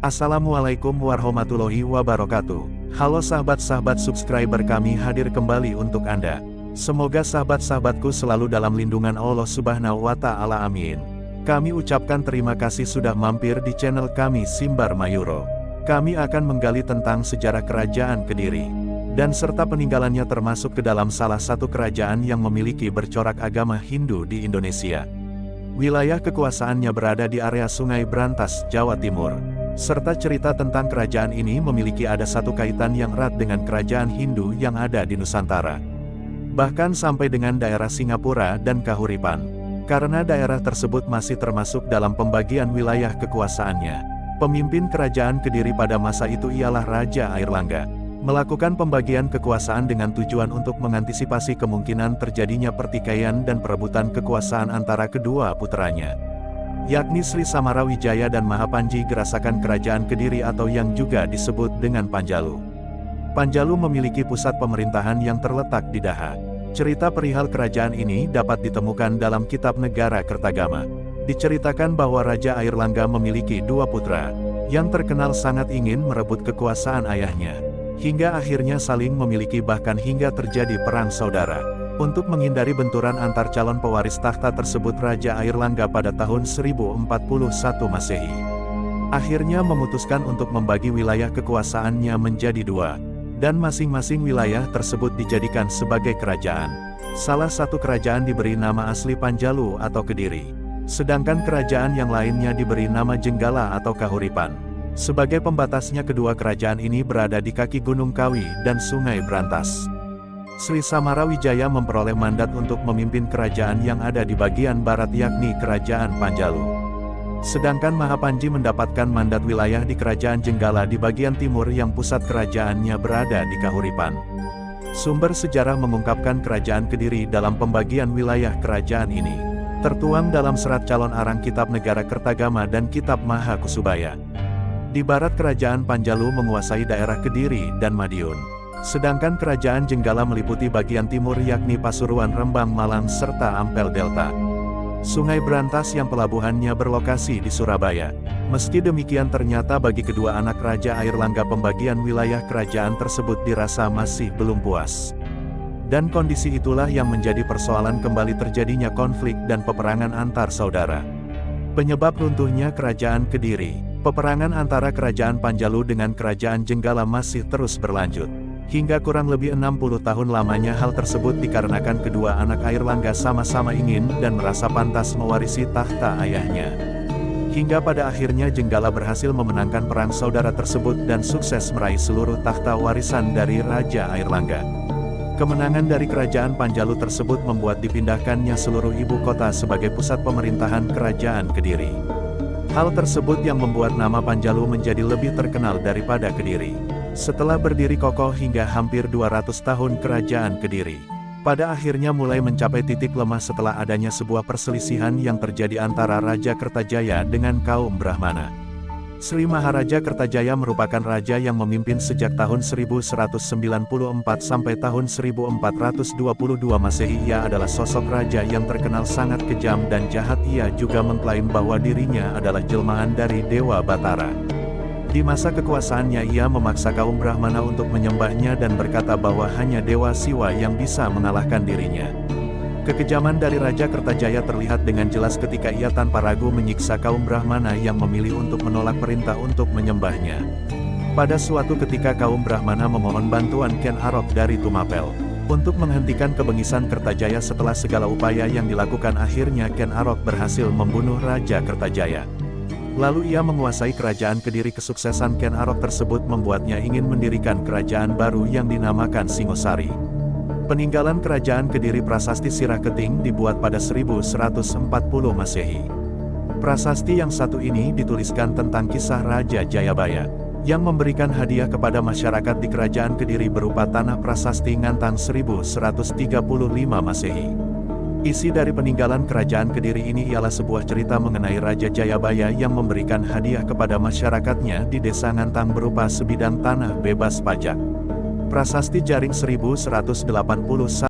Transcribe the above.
Assalamualaikum warahmatullahi wabarakatuh. Halo sahabat-sahabat subscriber, kami hadir kembali untuk Anda. Semoga sahabat-sahabatku selalu dalam lindungan Allah Subhanahu wa Ta'ala, amin. Kami ucapkan terima kasih sudah mampir di channel kami Simbar Mayuro. Kami akan menggali tentang sejarah kerajaan Kediri dan serta peninggalannya, termasuk ke dalam salah satu kerajaan yang memiliki bercorak agama Hindu di Indonesia. Wilayah kekuasaannya berada di area Sungai Brantas, Jawa Timur. Serta cerita tentang kerajaan ini memiliki ada satu kaitan yang erat dengan kerajaan Hindu yang ada di Nusantara. Bahkan sampai dengan daerah Singapura dan Kahuripan. Karena daerah tersebut masih termasuk dalam pembagian wilayah kekuasaannya. Pemimpin kerajaan Kediri pada masa itu ialah Raja Airlangga. Melakukan pembagian kekuasaan dengan tujuan untuk mengantisipasi kemungkinan terjadinya pertikaian dan perebutan kekuasaan antara kedua putranya, yakni Sri Samarawijaya dan Mahapanji Gerasakan Kerajaan Kediri atau yang juga disebut dengan Panjalu. Panjalu memiliki pusat pemerintahan yang terletak di Daha. Cerita perihal kerajaan ini dapat ditemukan dalam Kitab Negara Kertagama. Diceritakan bahwa Raja Airlangga memiliki dua putra, yang terkenal sangat ingin merebut kekuasaan ayahnya, hingga akhirnya saling memiliki bahkan hingga terjadi perang saudara. Untuk menghindari benturan antar calon pewaris takhta tersebut, Raja Airlangga pada tahun 1041 Masehi akhirnya memutuskan untuk membagi wilayah kekuasaannya menjadi dua, dan masing-masing wilayah tersebut dijadikan sebagai kerajaan. Salah satu kerajaan diberi nama asli Panjalu atau Kediri, sedangkan kerajaan yang lainnya diberi nama Jenggala atau Kahuripan. Sebagai pembatasnya, kedua kerajaan ini berada di kaki Gunung Kawi dan Sungai Brantas. Sri Samarawijaya memperoleh mandat untuk memimpin kerajaan yang ada di bagian barat, yakni Kerajaan Panjalu. Sedangkan Mahapanji mendapatkan mandat wilayah di Kerajaan Jenggala di bagian timur yang pusat kerajaannya berada di Kahuripan. Sumber sejarah mengungkapkan kerajaan Kediri dalam pembagian wilayah kerajaan ini tertuang dalam serat calon arang Kitab Negara Kertagama dan Kitab Mahakusubaya. Di barat, Kerajaan Panjalu menguasai daerah Kediri dan Madiun. Sedangkan Kerajaan Jenggala meliputi bagian timur yakni Pasuruan, Rembang, Malang, serta Ampel Delta. Sungai Brantas yang pelabuhannya berlokasi di Surabaya. Meski demikian, ternyata bagi kedua anak Raja Airlangga pembagian wilayah kerajaan tersebut dirasa masih belum puas. Dan kondisi itulah yang menjadi persoalan kembali terjadinya konflik dan peperangan antar saudara. Penyebab runtuhnya Kerajaan Kediri, peperangan antara Kerajaan Panjalu dengan Kerajaan Jenggala masih terus berlanjut. Hingga kurang lebih 60 tahun lamanya. Hal tersebut dikarenakan kedua anak Airlangga sama-sama ingin dan merasa pantas mewarisi takhta ayahnya. Hingga pada akhirnya Jenggala berhasil memenangkan perang saudara tersebut dan sukses meraih seluruh takhta warisan dari Raja Airlangga. Kemenangan dari Kerajaan Panjalu tersebut membuat dipindahkannya seluruh ibu kota sebagai pusat pemerintahan Kerajaan Kediri. Hal tersebut yang membuat nama Panjalu menjadi lebih terkenal daripada Kediri. Setelah berdiri kokoh hingga hampir 200 tahun, Kerajaan Kediri pada akhirnya mulai mencapai titik lemah setelah adanya sebuah perselisihan yang terjadi antara Raja Kertajaya dengan kaum Brahmana. Sri Maharaja Kertajaya merupakan raja yang memimpin sejak tahun 1194 sampai tahun 1422 Masehi. Ia adalah sosok raja yang terkenal sangat kejam dan jahat. Ia juga mengklaim bahwa dirinya adalah jelmaan dari Dewa Batara. Di masa kekuasaannya, ia memaksa kaum Brahmana untuk menyembahnya dan berkata bahwa hanya Dewa Siwa yang bisa mengalahkan dirinya. Kekejaman dari Raja Kertajaya terlihat dengan jelas ketika ia tanpa ragu menyiksa kaum Brahmana yang memilih untuk menolak perintah untuk menyembahnya. Pada suatu ketika kaum Brahmana memohon bantuan Ken Arok dari Tumapel untuk menghentikan kebengisan Kertajaya. Setelah segala upaya yang dilakukan, akhirnya Ken Arok berhasil membunuh Raja Kertajaya. Lalu ia menguasai kerajaan Kediri. Kesuksesan Ken Arok tersebut membuatnya ingin mendirikan kerajaan baru yang dinamakan Singosari. Peninggalan kerajaan Kediri, Prasasti Sirah Keting, dibuat pada 1140 Masehi. Prasasti yang satu ini dituliskan tentang kisah Raja Jayabaya yang memberikan hadiah kepada masyarakat di kerajaan Kediri berupa tanah. Prasasti Ngantang 1135 Masehi. Isi dari peninggalan kerajaan Kediri ini ialah sebuah cerita mengenai Raja Jayabaya yang memberikan hadiah kepada masyarakatnya di desa Ngantang berupa sebidang tanah bebas pajak. Prasasti Jaring 1181